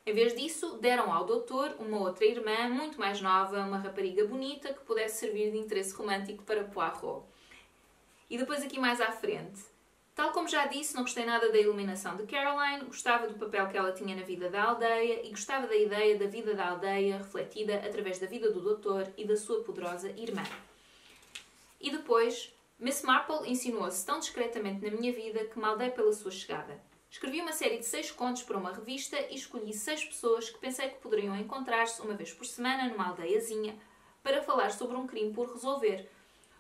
Em vez disso, deram ao doutor uma outra irmã, muito mais nova, uma rapariga bonita, que pudesse servir de interesse romântico para Poirot. E depois aqui mais à frente. Tal como já disse, não gostei nada da iluminação de Caroline, gostava do papel que ela tinha na vida da aldeia e gostava da ideia da vida da aldeia refletida através da vida do doutor e da sua poderosa irmã. E depois, Miss Marple insinuou-se tão discretamente na minha vida que mal dei pela sua chegada. Escrevi uma série de 6 contos para uma revista e escolhi 6 pessoas que pensei que poderiam encontrar-se uma vez por semana numa aldeiazinha para falar sobre um crime por resolver.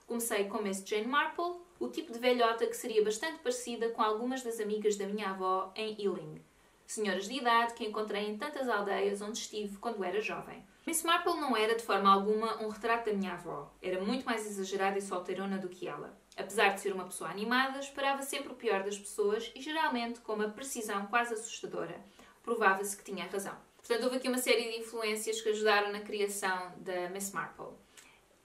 Comecei com Miss Jane Marple, o tipo de velhota que seria bastante parecida com algumas das amigas da minha avó em Ealing. senhoras de idade que encontrei em tantas aldeias onde estive quando era jovem. Miss Marple não era de forma alguma um retrato da minha avó. Era muito mais exagerada e solteirona do que ela. Apesar de ser uma pessoa animada, esperava sempre o pior das pessoas e geralmente com uma precisão quase assustadora. Provava-se que tinha razão. Portanto, houve aqui uma série de influências que ajudaram na criação da Miss Marple.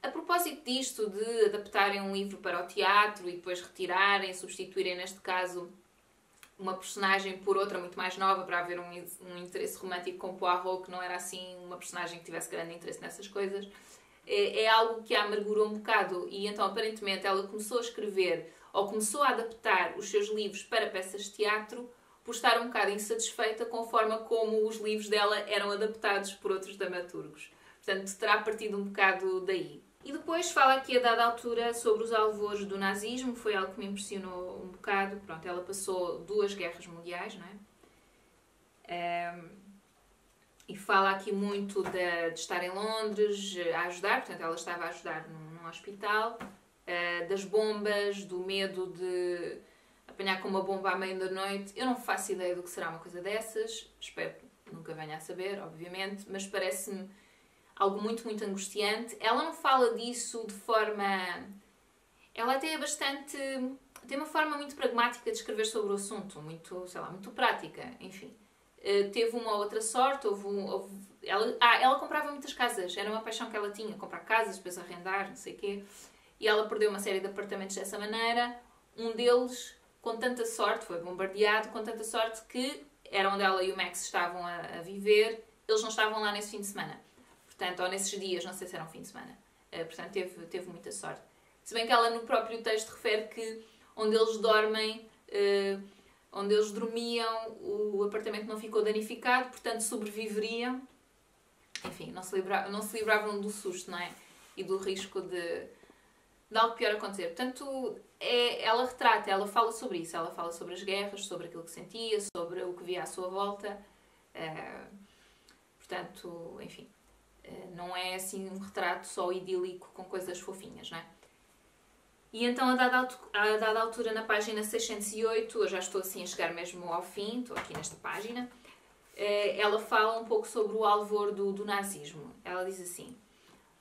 A propósito disto de adaptarem um livro para o teatro e depois retirarem, substituírem, neste caso, uma personagem por outra muito mais nova para haver um interesse romântico com Poirot, que não era assim uma personagem que tivesse grande interesse nessas coisas, é algo que a amargurou um bocado. E então, aparentemente, ela começou a escrever ou começou a adaptar os seus livros para peças de teatro por estar um bocado insatisfeita com a forma como os livros dela eram adaptados por outros dramaturgos. Portanto, terá partido um bocado daí. E depois fala aqui a dada altura sobre os alvores do nazismo, foi algo que me impressionou um bocado. Pronto, ela passou 2 guerras mundiais, não é? E fala aqui muito de estar em Londres a ajudar, portanto ela estava a ajudar num hospital, das bombas, do medo de apanhar com uma bomba à meia da noite. Eu não faço ideia do que será uma coisa dessas, espero que nunca venha a saber, obviamente, mas parece-me algo muito, muito angustiante. Ela não fala disso de forma... Ela até é bastante... Tem uma forma muito pragmática de escrever sobre o assunto, muito, sei lá, muito prática, enfim. Teve uma outra sorte, ela comprava muitas casas, era uma paixão que ela tinha, comprar casas, depois arrendar, não sei o quê. E ela perdeu uma série de apartamentos dessa maneira. Um deles, com tanta sorte, foi bombardeado, com tanta sorte que era onde ela e o Max estavam a viver, eles não estavam lá nesse fim de semana. Portanto, ou nesses dias, não sei se era um fim de semana. Portanto, teve muita sorte. Se bem que ela no próprio texto refere que onde eles dormem, onde eles dormiam, o apartamento não ficou danificado, portanto sobreviveriam. Enfim, não se livravam do susto, não é? E do risco de algo pior acontecer. Portanto, ela retrata, ela fala sobre isso. Ela fala sobre as guerras, sobre aquilo que sentia, sobre o que via à sua volta. Portanto, enfim, não é assim um retrato só idílico com coisas fofinhas, não é? E então, a dada altura, na página 608, eu já estou assim a chegar mesmo ao fim, estou aqui nesta página, ela fala um pouco sobre o alvor do nazismo. Ela diz assim: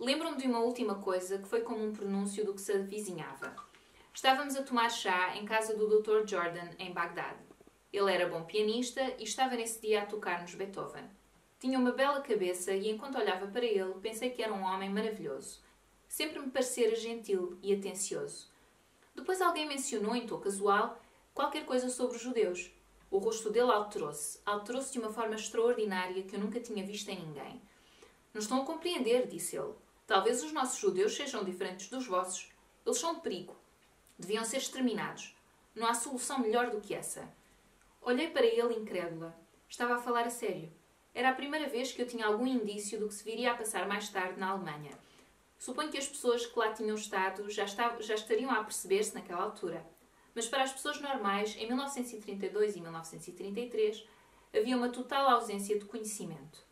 lembro-me de uma última coisa que foi como um pronúncio do que se avizinhava. Estávamos a tomar chá em casa do Dr. Jordan, em Bagdade. Ele era bom pianista e estava nesse dia a tocar-nos Beethoven. Tinha uma bela cabeça e, enquanto olhava para ele, pensei que era um homem maravilhoso. Sempre me parecera gentil e atencioso. Depois alguém mencionou, em tom casual, qualquer coisa sobre os judeus. O rosto dele alterou-se de uma forma extraordinária que eu nunca tinha visto em ninguém. Não estão a compreender, disse ele. Talvez os nossos judeus sejam diferentes dos vossos. Eles são um perigo. Deviam ser exterminados. Não há solução melhor do que essa. Olhei para ele incrédula. Estava a falar a sério. Era a primeira vez que eu tinha algum indício do que se viria a passar mais tarde na Alemanha. Suponho que as pessoas que lá tinham estado já estariam a perceber-se naquela altura. Mas para as pessoas normais, em 1932 e 1933, havia uma total ausência de conhecimento.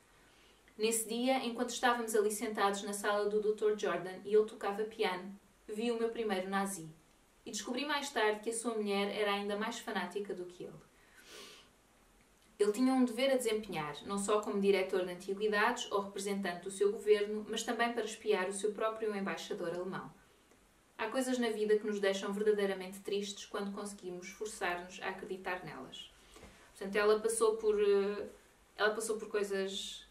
Nesse dia, enquanto estávamos ali sentados na sala do Dr. Jordan e ele tocava piano, vi o meu primeiro nazi. E descobri mais tarde que a sua mulher era ainda mais fanática do que ele. Ele tinha um dever a desempenhar, não só como diretor de antiguidades ou representante do seu governo, mas também para espiar o seu próprio embaixador alemão. Há coisas na vida que nos deixam verdadeiramente tristes quando conseguimos forçar-nos a acreditar nelas. Portanto, ela passou por coisas,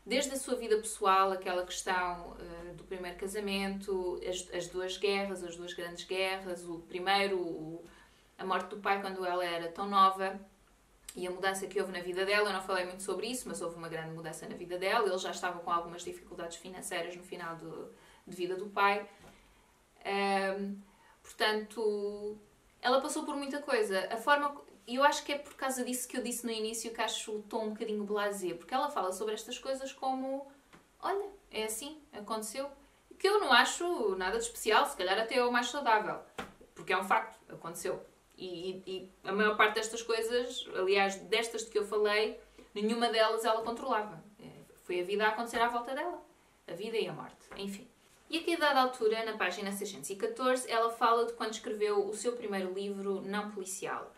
desde a sua vida pessoal, aquela questão do primeiro casamento, as 2 guerras, as 2 grandes guerras, a morte do pai quando ela era tão nova, e a mudança que houve na vida dela. Eu não falei muito sobre isso, mas houve uma grande mudança na vida dela. Ele já estava com algumas dificuldades financeiras no final de vida do pai. Portanto, ela passou por muita coisa. E eu acho que é por causa disso que eu disse no início que acho o tom um bocadinho blasé, porque ela fala sobre estas coisas como, olha, é assim, aconteceu. Que eu não acho nada de especial, se calhar até é o mais saudável, porque é um facto, aconteceu. E a maior parte destas coisas, aliás, destas de que eu falei, nenhuma delas ela controlava. Foi a vida a acontecer à volta dela. A vida e a morte. Enfim. E aqui, a dada altura, na página 614, ela fala de quando escreveu o seu primeiro livro não policial.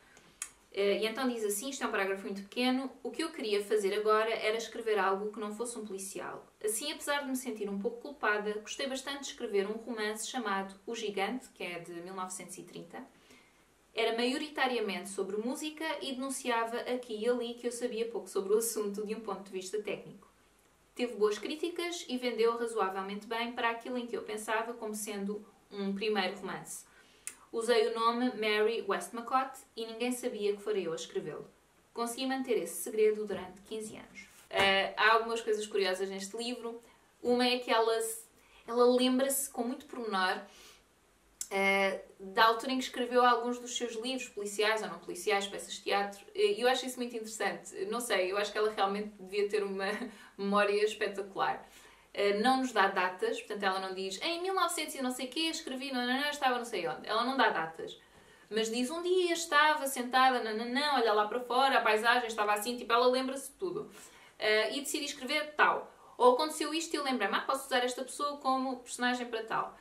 E então diz assim, isto é um parágrafo muito pequeno: o que eu queria fazer agora era escrever algo que não fosse um policial. Assim, apesar de me sentir um pouco culpada, gostei bastante de escrever um romance chamado O Gigante, que é de 1930. Era maioritariamente sobre música e denunciava aqui e ali que eu sabia pouco sobre o assunto de um ponto de vista técnico. Teve boas críticas e vendeu razoavelmente bem para aquilo em que eu pensava como sendo um primeiro romance. Usei o nome Mary Westmacott e ninguém sabia que fora eu a escrevê-lo. Consegui manter esse segredo durante 15 anos. Há algumas coisas curiosas neste livro. Uma é que ela lembra-se com muito pormenor da altura em que escreveu alguns dos seus livros, policiais ou não policiais, peças de teatro. E eu acho isso muito interessante. Não sei, eu acho que ela realmente devia ter uma memória espetacular. Não nos dá datas, portanto ela não diz em 1900 e não sei o quê, escrevi, estava não sei onde. Ela não dá datas. Mas diz um dia estava sentada, olha lá para fora, a paisagem estava assim, tipo, ela lembra-se de tudo. E decidi escrever tal. Ou aconteceu isto e eu lembrei-me, posso usar esta pessoa como personagem para tal.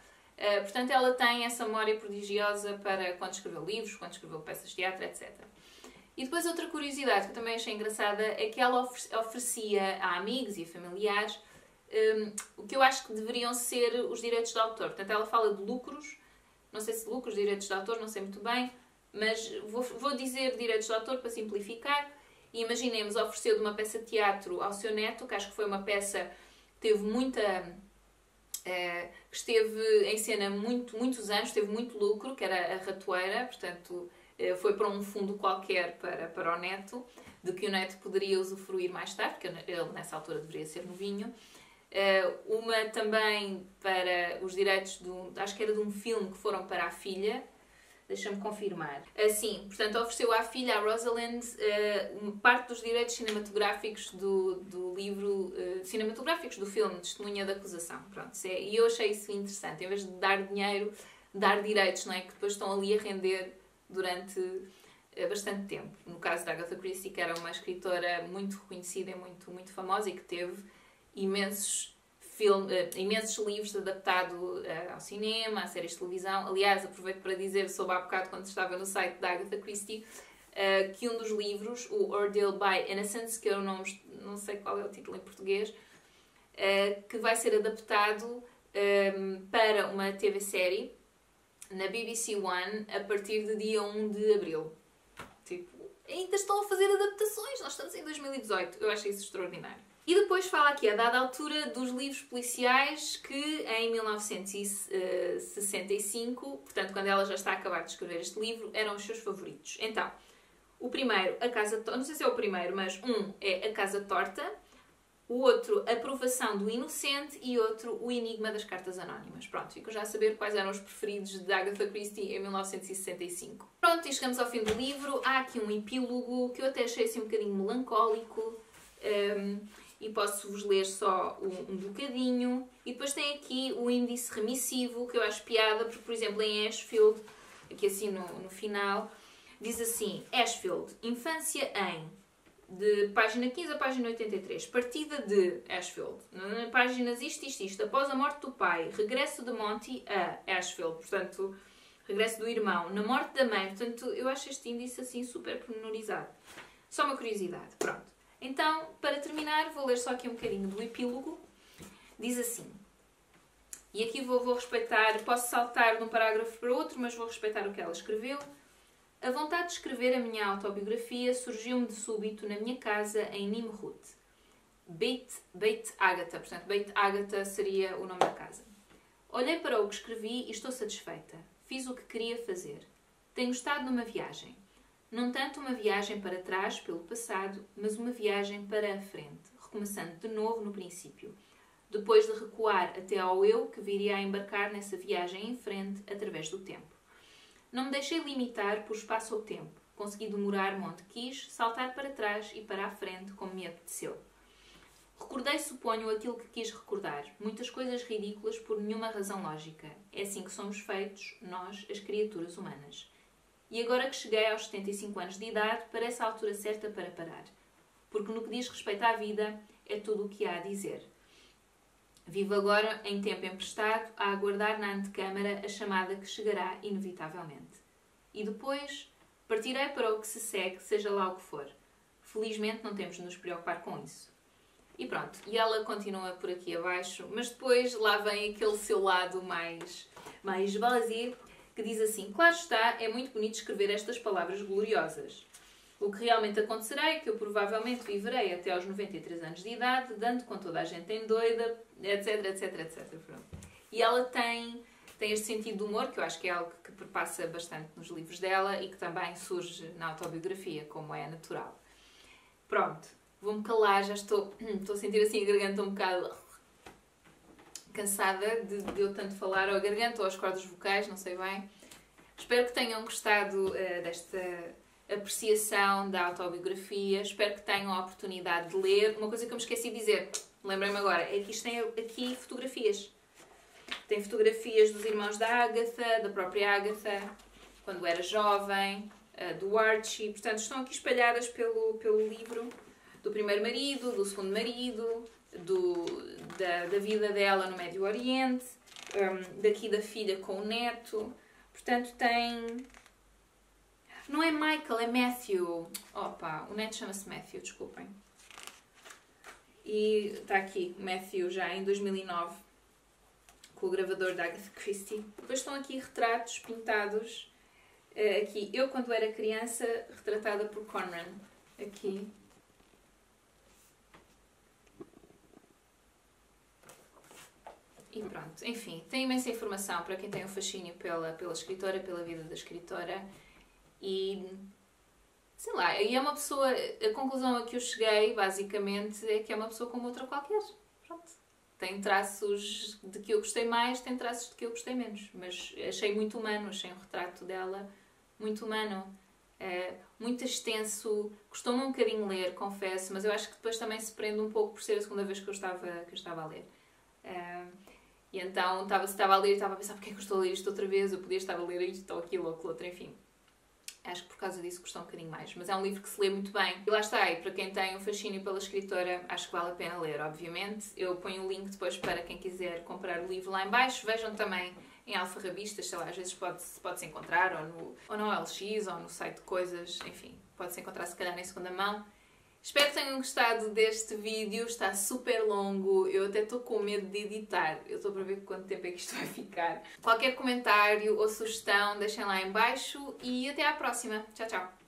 Portanto, ela tem essa memória prodigiosa para quando escreveu livros, quando escreveu peças de teatro, etc. E depois outra curiosidade que eu também achei engraçada é que ela oferecia a amigos e a familiares o que eu acho que deveriam ser os direitos de autor. Portanto, ela fala de lucros, não sei se lucros, direitos de autor, não sei muito bem, mas vou dizer direitos de autor para simplificar. E imaginemos, ofereceu de uma peça de teatro ao seu neto, que acho que foi uma peça que teve que esteve em cena muitos anos, teve muito lucro, que era a Ratoeira, portanto foi para um fundo qualquer para o neto, de que o neto poderia usufruir mais tarde, porque ele nessa altura deveria ser novinho. Uma também para os direitos, acho que era de um filme que foram para a filha, deixa-me confirmar. Sim, portanto ofereceu à filha, a Rosalind, parte dos direitos cinematográficos do livro, cinematográficos do filme Testemunha da Acusação. Pronto, e eu achei isso interessante, em vez de dar dinheiro, dar direitos, não é? Que depois estão ali a render durante bastante tempo. No caso da Agatha Christie, que era uma escritora muito reconhecida e muito famosa e que teve imensos livros adaptados ao cinema, a séries de televisão. Aliás, aproveito para dizer, soube há bocado quando estava no site da Agatha Christie, que um dos livros, o Ordeal by Innocence, que eu não sei qual é o título em português, que vai ser adaptado para uma TV-série na BBC One a partir de dia 1 de Abril. Tipo, ainda estão a fazer adaptações, nós estamos em 2018. Eu acho isso extraordinário. E depois fala aqui, a dada altura, dos livros policiais que em 1965, portanto, quando ela já está a acabar de escrever este livro, eram os seus favoritos. Então, o primeiro, A Casa Torta, não sei se é o primeiro, mas um é A Casa Torta, o outro, A Provação do Inocente e outro, O Enigma das Cartas Anónimas. Pronto, ficam já a saber quais eram os preferidos de Agatha Christie em 1965. Pronto, e chegamos ao fim do livro. Há aqui um epílogo que eu até achei assim um bocadinho melancólico. E posso-vos ler só um bocadinho. E depois tem aqui o índice remissivo, que eu acho piada, porque, por exemplo, em Ashfield, aqui assim no final, diz assim: Ashfield, infância em... de página 15 a página 83. Partida de Ashfield. Páginas isto. Após a morte do pai. Regresso de Monty a Ashfield. Portanto, regresso do irmão. Na morte da mãe. Portanto, eu acho este índice assim super pormenorizado. Só uma curiosidade. Pronto. Então, para terminar, vou ler só aqui um bocadinho do epílogo. Diz assim, e aqui vou respeitar, posso saltar de um parágrafo para outro, mas vou respeitar o que ela escreveu. A vontade de escrever a minha autobiografia surgiu-me de súbito na minha casa em Nimrut. Beit Agatha, portanto, Beit Agatha seria o nome da casa. Olhei para o que escrevi e estou satisfeita. Fiz o que queria fazer. Tenho estado numa viagem. Não tanto uma viagem para trás, pelo passado, mas uma viagem para a frente, recomeçando de novo no princípio, depois de recuar até ao eu que viria a embarcar nessa viagem em frente através do tempo. Não me deixei limitar por espaço ou tempo, consegui demorar-me onde quis, saltar para trás e para a frente como me apeteceu. Recordei, suponho, aquilo que quis recordar, muitas coisas ridículas por nenhuma razão lógica. É assim que somos feitos, nós, as criaturas humanas. E agora que cheguei aos 75 anos de idade, parece a altura certa para parar. Porque no que diz respeito à vida, é tudo o que há a dizer. Vivo agora, em tempo emprestado, a aguardar na antecâmara a chamada que chegará inevitavelmente. E depois, Partirei para o que se segue, seja lá o que for. Felizmente não temos de nos preocupar com isso. E pronto, e ela continua por aqui abaixo, mas depois lá vem aquele seu lado mais blasé, que diz assim: claro está, é muito bonito escrever estas palavras gloriosas. O que realmente acontecerá é que eu provavelmente viverei até aos 93 anos de idade, dando com toda a gente em doida, etc, etc, etc. Pronto. E ela tem este sentido de humor, que eu acho que é algo que perpassa bastante nos livros dela e que também surge na autobiografia, como é natural. Pronto, vou-me calar, já estou a sentir assim a garganta um bocado cansada de eu tanto falar, ou a garganta ou as cordas vocais, não sei bem. Espero que tenham gostado desta apreciação da autobiografia. Espero que tenham a oportunidade de ler. Uma coisa que eu me esqueci de dizer, lembrei-me agora, é que isto tem aqui fotografias. Tem fotografias dos irmãos da Agatha, da própria Agatha, quando era jovem, do Archie. Portanto, estão aqui espalhadas pelo livro do primeiro marido, do segundo marido, da vida dela no Médio Oriente, daqui da filha com o neto. Portanto, tem... Não é Michael, é Matthew. Opa, o neto chama-se Matthew, desculpem. E está aqui, Matthew, já em 2009, com o gravador da Agatha Christie. Depois estão aqui retratos pintados. Aqui, eu quando era criança, retratada por Conran. Aqui. E pronto, enfim, tem imensa informação para quem tem um fascínio pela escritora, pela vida da escritora. E, sei lá, e é uma pessoa... A conclusão a que eu cheguei, basicamente, é que é uma pessoa como outra qualquer. Pronto. Tem traços de que eu gostei mais, tem traços de que eu gostei menos. Mas achei muito humano, achei um retrato dela muito humano. Muito extenso, custou-me um bocadinho ler, confesso, mas eu acho que depois também se prende um pouco por ser a segunda vez que eu estava a ler. E então estava a ler e estava a pensar: porque é que eu estou a ler isto outra vez? Eu podia estar a ler isto ou aquilo ou aquilo outro, enfim. Acho que por causa disso custou um bocadinho mais. Mas é um livro que se lê muito bem. E lá está, e para quem tem um fascínio pela escritora, acho que vale a pena ler, obviamente. Eu ponho o link depois para quem quiser comprar o livro lá em baixo. Vejam também em alfarrabistas, sei lá, às vezes pode-se encontrar, ou no OLX, ou no site de coisas, enfim. Pode-se encontrar se calhar em segunda mão. Espero que tenham gostado deste vídeo, está super longo, eu até estou com medo de editar, eu estou para ver quanto tempo é que isto vai ficar. Qualquer comentário ou sugestão deixem lá em baixo e até à próxima. Tchau, tchau!